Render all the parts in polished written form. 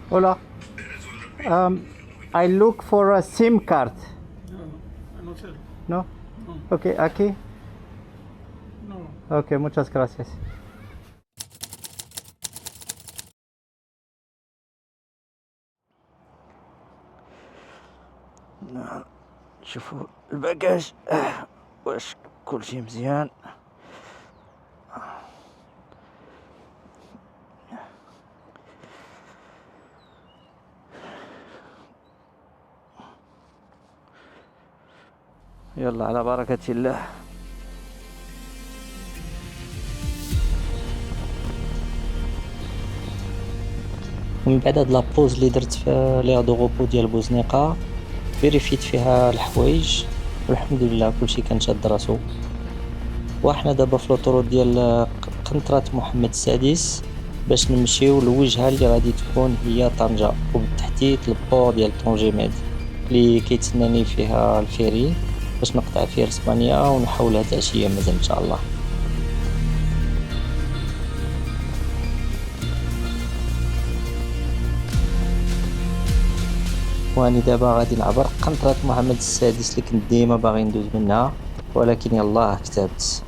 Hola. I look for a SIM card. No sé. ¿No? No, Ok, aquí. no. Ok, muchas gracias. شوفوا الباكاج واش كلشي مزيان. يلا على بركة الله. ومن بعد هاد لابوز اللي درت في ليغ دو غوبو ديال بوزنيقة فيريفيت فيها الحوايج والحمد لله كلشي كان شاد راسو. وحنا دابا في لوطورود ديال قنطرة محمد السادس باش نمشيو للوجهة اللي غادي تكون هي طنجة وبالتحديد البور ديال طونجيميد اللي كيتسناني فيها الفيري باش نقطع فيه لإسبانيا ونحاول هاد العشية مازال ان شاء الله. واني دابا غادي نعبر قنطرة محمد السادس اللي كنت ديما باغي ندوز منها ولكن يلاه كتبت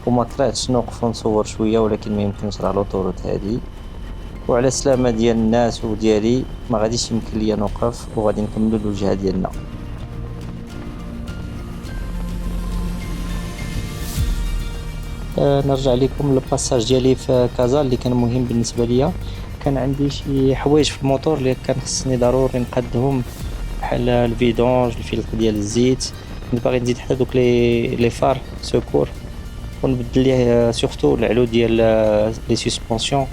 وما طلعتش نوقف ونصور شويه ولكن ما يمكنش راه لوطوروت هادي وعلى السلامه ديال الناس وديالي ما غاديش يمكن ليا نوقف وغادي نكملوا الوجهه ديالنا. نرجع لكم الباساج ديالي في كازا اللي كان مهم بالنسبه ليا. كان عندي شي حوايج في الموتور اللي كان خصني ضروري نقدهم بحال الفيدونج الفلتر ديال الزيت. كنت باغي نزيد حتى دوك لي فار سكور ونبدل ليه سورتو العلو ديال لي سسبونسيون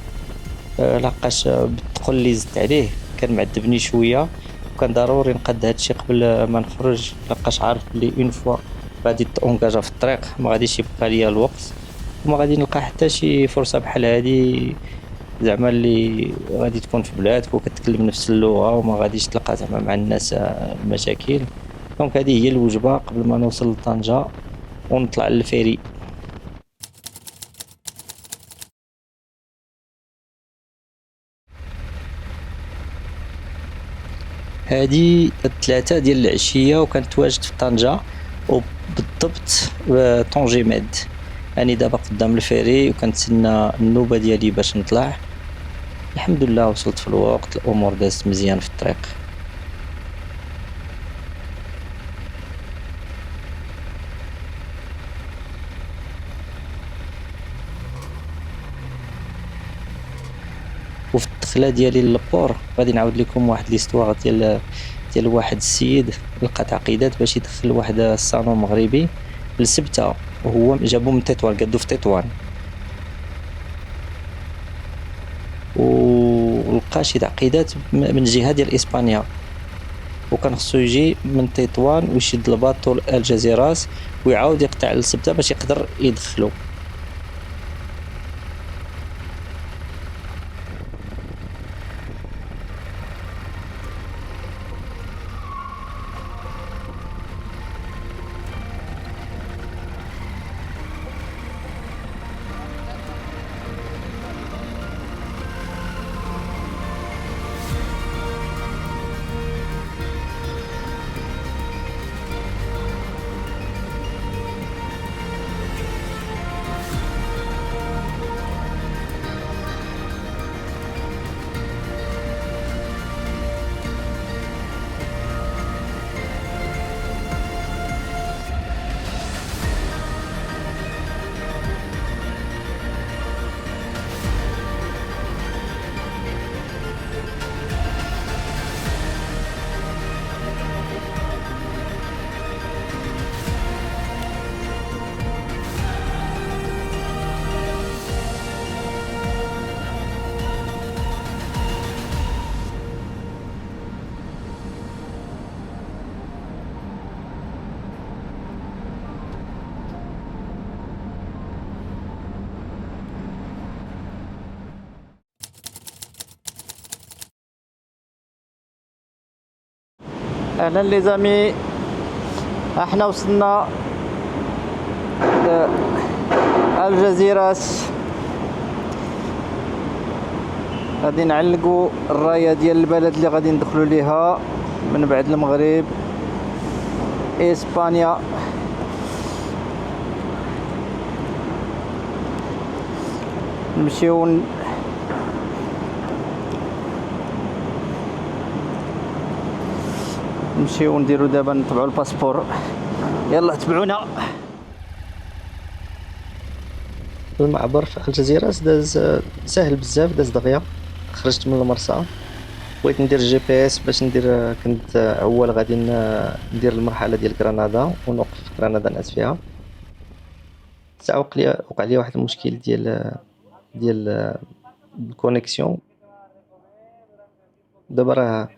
لقاش بالثقل اللي زدت عليه كان معذبني شويه وكان ضروري نقد هادشي قبل ما نخرج لقاش عارف بلي اون فوا غادي تونجاجا في الطريق ما غاديش يبقى ليا الوقت وما غادي نلقى حتى شي فرصه بحال هادي زعما اللي غادي تكون في بلادك وكتكلم نفس اللغه وما غاديش تلقى زعما مع الناس المشاكل. دونك هذه هي الوجبه قبل ما نوصل لطنجه ونطلع للفيري. هذه الثلاثة ديال العشية وكانت واجد في طنجة وبالضبط طونجيميد. أنا دابا قدام الفيري وكنتسنى النوبة ديالي باش نطلع. الحمد لله وصلت في الوقت الأمور دازت مزيان في الطريق. وفي الدخله ديالي للبور غادي نعاود لكم واحد ليستوار ديال واحد السيد لقى تعقيدات باش يدخل واحد الصالون مغربي لسبته وهو جابو من تطوان قادو في تطوان ولقى شي تعقيدات من الجهه ديال اسبانيا وكان خصو يجي من تطوان ويشد الباطو الجزيرات ويعاود يقطع لسبته باش يقدر يدخلو. اهلا لي زامي، احنا وصلنا الجزيرة غادي نعلقوا الرايه ديال البلد اللي غادي ندخلوا ليها من بعد المغرب، اسبانيا. نمشيو نديرو دابا نطبعوا الباسبور. يلا تبعونا. المعبر في الجزيرة داز سهل بزاف، داز دغيا. خرجت من المرسى، بغيت ندير جي بي اس باش ندير، كنت اول غادي ندير المرحله ديال غرناطه ونوقف في غرناطه نعس فيها. ساعه وقع لي واحد المشكل ديال الكونيكسيون. دابا راه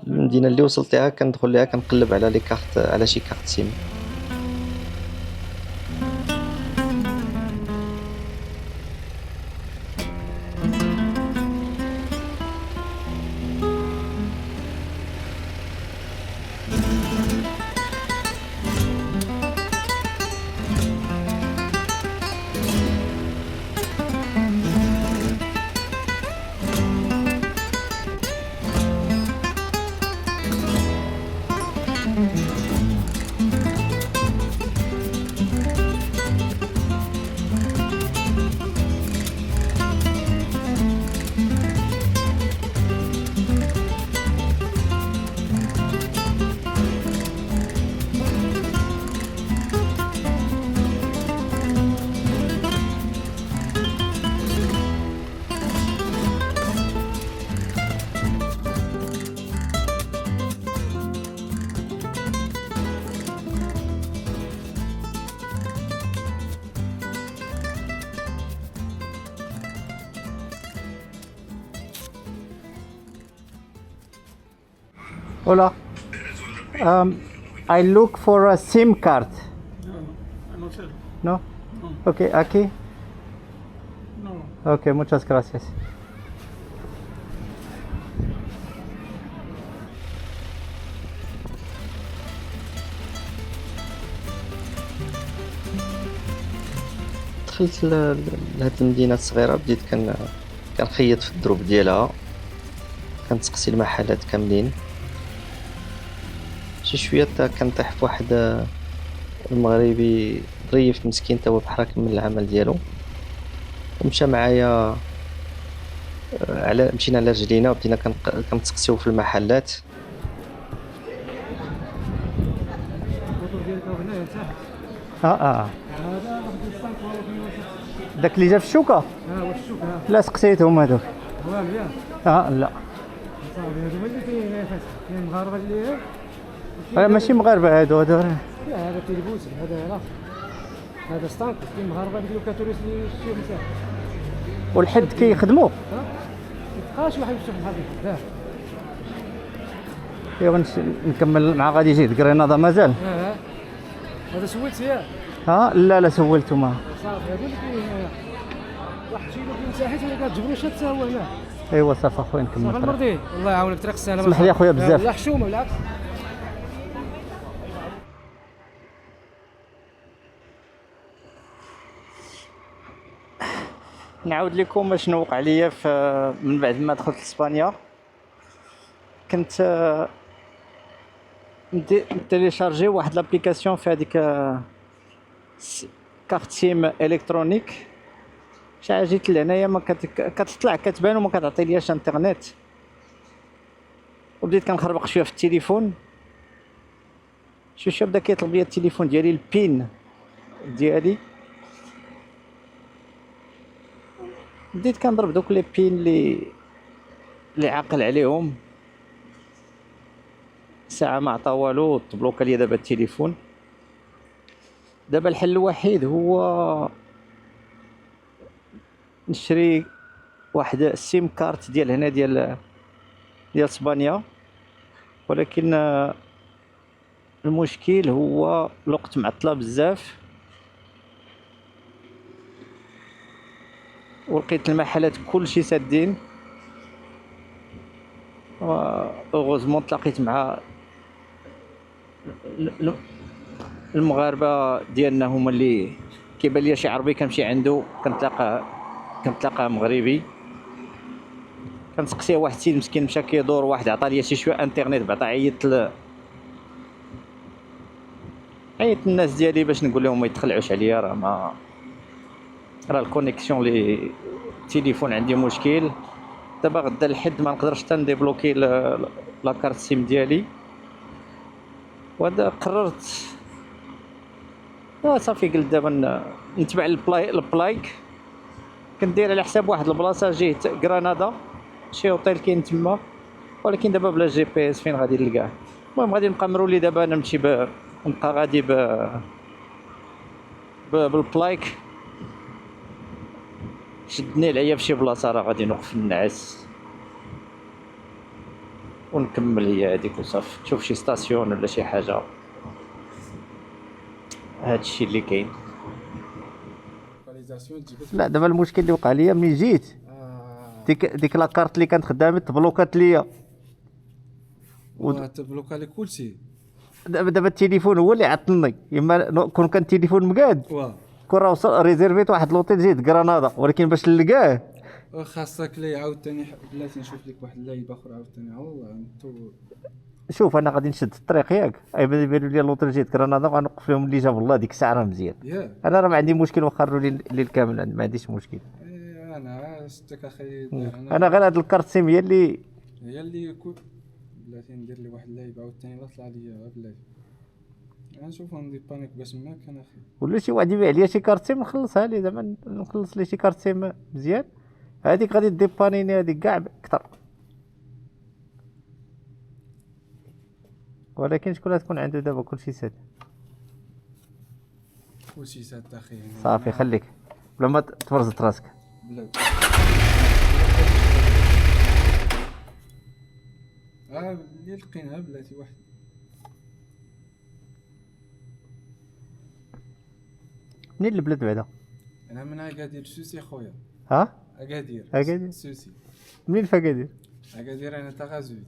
المدينه اللي وصلت ليها كندخل ليها كنقلب على لي كارت، على شي كارت سيم. Hola. I look for a SIM card. No, sir. No? No. Okay, aquí. No. Okay, muchas gracias. دخلت لهاد المدينه الصغيره، بديت كنخيط في الدروب ديالها، كنتسقسي المحلات كاملين. شي شويه كنطيح في واحد المغربي ظريف مسكين تا هو بحال كمل العمل ديالو، ومشى معايا مشينا على رجلينا وبدينا كنتسقسيو في المحلات. هذا داك اللي جا في الشوكه. واش الشوك لا سقسيتهم هذوك. مزيان. لا صافي هادو اللي كاين فاس كاين مغاربه اللي ماشي مغاربه هادو. لا هذا تيليفوس، هذا ستانك. كاين مغاربه اللي كاتوريس اللي يشتيو مساح والحد كيخدموا. مابقاش واحد يشوف بحال هكا. ايوا نكمل مع غادي يجي غرناطه مازال. هذا سولت ياك؟ لا سولته ما صافي هادو اللي كاين واحد شي اللي مساحيت اللي كتجبروش حتى هو هنا. ايوا صافي اخويا نكمل. صافي المرضي الله يعاونك، طريق السلامه. اسمح لي اخويا بزاف. لا حشومه بالعكس. نعاود لكم شنو وقع ليا من بعد ما دخلت لاسبانيا. كنت تيليشارجي واحد لابليكاسيون في هذيك كارت سيم الكترونيك. شحال جيت لهنايا ما كتطلع كتبان وما كتعطيلياش انترنت، وبديت كنخربق شويه في التليفون. شويه بدا كيطلب لي التليفون ديالي البين ديالي. بديت كنضرب دوك لي بين اللي عاقل عليهم. ساعه ما عطا والو، تبلوكا ليا دابا التليفون. دابا الحل الوحيد هو نشري واحد السيم كارت ديال هنا ديال اسبانيا، ولكن المشكل هو الوقت معطله بزاف، ولقيت المحلات كلشي سادين. اوغوزمون تلاقيت مع المغاربه ديالنا هما اللي كيبان ليا شي عربي كنمشي عنده كنتلاقى مغربي. كنسقسيه واحد السيد مسكين مشى كيدور، واحد عطى لي شي شويه انترنت، بعدا عيطت الناس ديالي باش نقول لهم ما يتخلعوش عليا، راه الكونيكسيون لي التليفون عندي مشكل. دابا غدا الحد ما نقدرش حتى نديبلوكي لا كارت سيم ديالي، وهذا قررت صافي. قلت دابا نتبع البلايك، كندير على حساب واحد البلاصه جهه غرناطه، شي اوتيل كاين تما، ولكن دابا بلا جي بي اس فين غادي نلقاه. المهم غادي نبقى مرولي دابا، انا نمشي نبقى غادي بالبلايك، شدني العيا فشي بلاصه راه غادي نوقف النعاس ونكمل هي هذيك وصافي. تشوف شي ستاسيون ولا شي حاجه، هادشي اللي كاين. لا دابا المشكل اللي وقع ليا ملي جيت، ديك لاكارت اللي كانت خدامه تبلوكات ليا، تبلوكا لي كلشي. دابا التليفون هو اللي عطلني، اما كون كان التليفون مقاد كون راه وصل ريزيرفيت واحد لوطيل جيت غرناطه، ولكن باش نلقاه خاصك لي عاوتاني بلاتي نشوف لك واحد اللعيبه اخرى عاوتاني. الله انتو شوف انا غادي نشد الطريق ياك، يبانوا لي لوطيل جيت غرناطه غنوقف لهم اللي جاب الله ديك الساعه راه مزيان. انا راه ما عندي مشكل واخا روا لي الليل كامل، ما عنديش مشكل. انا شتك اخي، انا غير هاد الكارت سيم هي اللي بلاتي ندير لي واحد اللعيبه عاوتاني لا طلع ليا بلاتي. نشوف ندير بانيك باش ماك انا اخي، ولا شي واحد يبيع لي شي كارت سيم نخلصها ليه، زعما نخلص لي شي كارت سيم مزيان، هذيك غادي ديبانيني هذيك كاع اكثر. ولكن شكون غتكون عنده دابا كلشي ساد؟ كلشي ساد اخي صافي خليك بلا ما تفرزت راسك. بلا اللي لقيناها بلاتي واحد. منين البلاد بعدا؟ انا من اكادير سوسي خويا. ها اكادير سوسي. منين فاكادير؟ اكادير انا تغازوي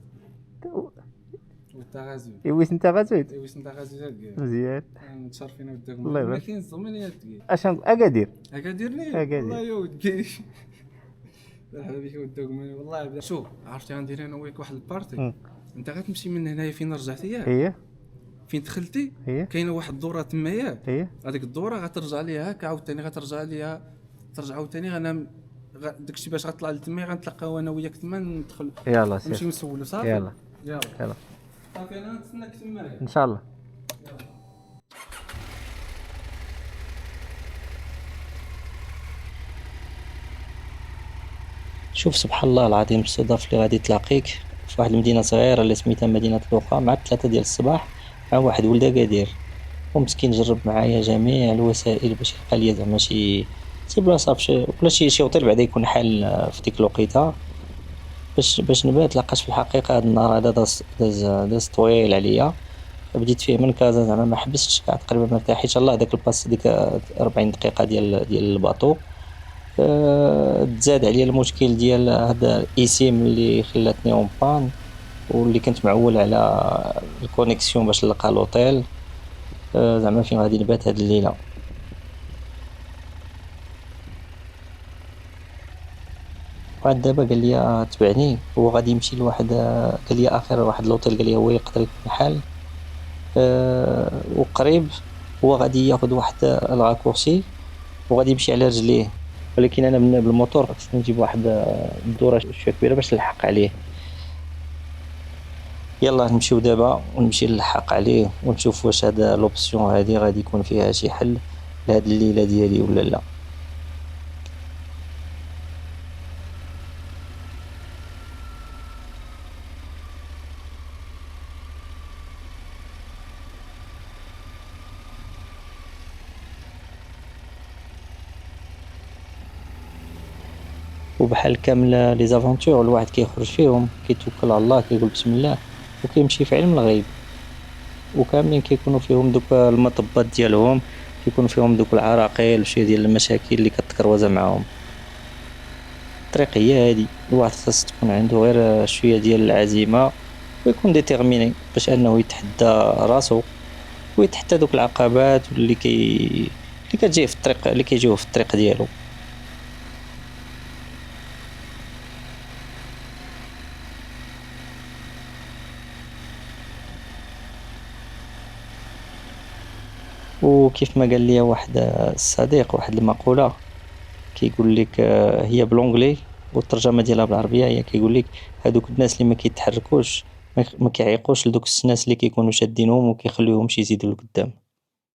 وتغازوي. ويس انت غازويت؟ ويس انت غازوي مزيان متشرفين وداكم. الله يبارك. ولكن الزمنيات ديال اشنو اكادير ليه والله يا ودي مرحبا بك وداكم والله. شوف عرفتي غندير انا وياك واحد البارتي، انت غتمشي من هنايا فين رجعتي ياك، فين دخلتي كاينه واحد الدوره تما ياك، هذيك الدوره غترجع ليها هكا عاوتاني، غترجع ليها ترجع عاوتاني. انا داكشي باش غطلع لتما غنتلاقاو انا وياك تما، ندخل يلا سير نمشيو نسولو صافي. يلا صافي انا نتسناك تما ان شاء الله. شوف سبحان الله العظيم، الصدف اللي غادي تلاقيك في واحد المدينه صغيره اللي سميتها مدينه لوقا مع 3 ديال الصباح مع واحد ولد اكادير، ومسكين جرب معايا جميع الوسائل باش يلقى لي زعما شي بلاصه ولا شي اوتيل بعدا يكون حال في ديك الوقيته باش نبات. لقاش في الحقيقه هذا النهار هذا داز طويل عليا، بديت فيه من كازا زعما ما حبستش كاع تقريبا ما ارتاحيتش. الله داك الباس ديك 40 دقيقه ديال الباطو. تزاد عليا المشكل ديال هذا الايسيم اللي خلاتني اون بان، واللي كنت معول على الكونيكسيون باش نلقى لوطيل زعما فين غادي نبات هاد الليله. وعاد دابا قال لي تبعني، هو غادي يمشي لواحد قال لي اخر واحد لوطيل قال لي هو يقدر يكون حال وقريب، هو غادي ياخذ واحد الراكورسي وغادي يمشي على رجليه، ولكن انا بالموتور خصني نجيب واحد الدوره شويه كبيره باش نلحق عليه. يلا نمشيو دابا ونمشي نلحق عليه ونشوف واش هذا لوبسيون هذه غادي يكون فيها شي حل لهاد الليله ديالي ولا لا. وبحال كامل لي زافونتور الواحد كيخرج فيهم كيتوكل على الله كيقول بسم الله وكيمشي في علم الغيب، وكاملين كيكونوا فيهم دوك المطبات ديالهم، كيكونوا فيهم دوك العراقيل وشي ديال المشاكل اللي كتكروز معاهم. الطريق هي هادي، الواحد خاص تكون عنده غير شويه ديال العزيمه ويكون ديتيرميني باش انه يتحدى راسو ويتحدى دوك العقبات اللي كتجيه في الطريق اللي كيجيوه في الطريق ديالو. وكيف ما قال لي واحد الصديق واحد المقولة كيقول لك هي بالونجلي والترجمة ديالها بالعربية هي كيقول لك هادوك الناس اللي ما كيتحركوش ما كيعيقوش لدوك الناس اللي كيكونوا شادينهم وكيخليوهمش يزيدوا لقدام.